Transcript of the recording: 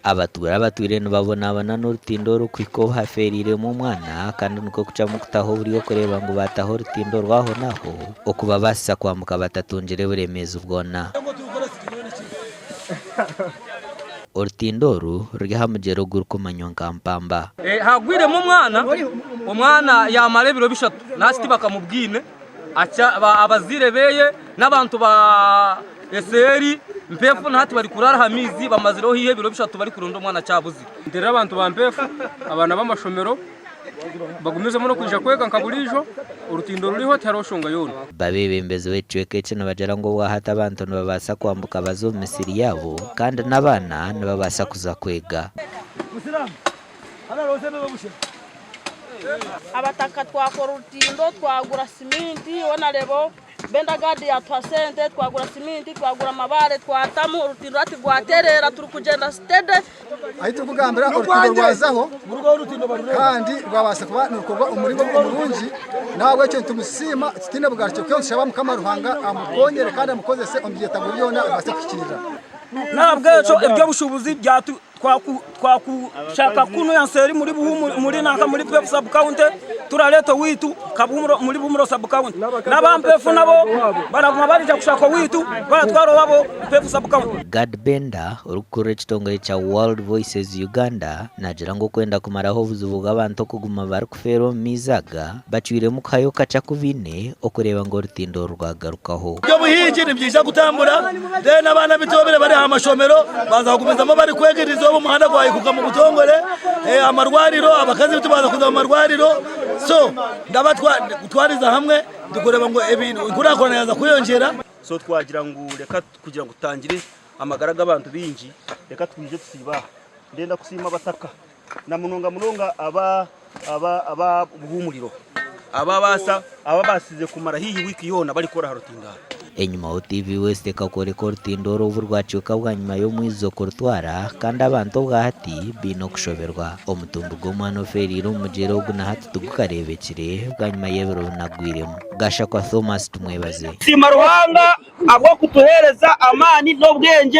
abature nibabonabona n'urutindo rukwiko haferire mu mwana kandi nuko kuca mu kutaho buriyo kureba ngo bataho urutindo rwaho naho okuba basa kwambuka batatungire buremeza ubwona urutindoro ruri hamugero gurkumanywa nkampamba hagwire mu umwana yamara ibiro bishatu nasiti bakamubwine acha abazirebeye n'abantu ba eseri mpefu ntati bari kurara hamizi bamaziro hiye biro bishatu bari kurundo mwana cyabuzi ndera abantu ba mpefu abana b'amashomero bagumize muno kwija kwega nkaburijo urutindo ruriho taroshonga yona babebembeze wecweke cyo bajara ngo wahata abantu babasa kwambuka bazo Misiri yabo kandi nabana nababasa kuza kwega abataka twakora urutindo twagura siminti wona lebo benda gadi ya twasente twagura siminti twagura amabare twatamu urutindo ati rwaterera turi kugenda stede ahita kugambira urutindo rwazaho kandi rwabasa kuba nukorwa umurimo w'urunji nawe cyo tumusima tine bugarcyo cyo shaba mukamaruhanga amukongere kandi amukozese ombyeta guriyona abase kukirira nabwo ibyo bushubuzi byatu twakushaka kuno yanseri muri nanka muri pefu sub county turaleto witu kabumuro muri bumuro sub county nabampefu nabo baraguma barija kushaka witu baratwaro wabo pefu sub county God Benda urukure kitongole cha World Voices Uganda nagira ngo kwenda kumaraho buzubuga abantu kuguma bari kufero mizaga bacwire mukayo kaca kuvine okureba ngo rutindo rwagarukaho byo buhije nibyisha gutambura de nabana bitobere bari amashomero baza kugumizamo bari kwegerizo umuhanda gwaye kuga mu butongore amarwariro abakazi bitubaza kuza mu marwariro so ndabatwariza hamwe dukoreba ngo ibintu kurakorana yaza kuyongera so twagira ngo reka kugira ngo utangire amagara y'abantu binji reka twije tusiba ndenda kusima bataka na munonga aba buhumuriro aba basize kumara hihi wiki yona bari kora harutindara enyuma TV West kakore kortindoro burwacuka bwanyuma yo mwizo kortwara kandi abantu bwahati bino kushoberwa omutumbu gomano feriro mugero guna hati tugukarebekire bwanyuma yebero nagwiremo gasha kwa Thomas tumwebaze sima ruhanga abo kutuhereza amani n'ubwenge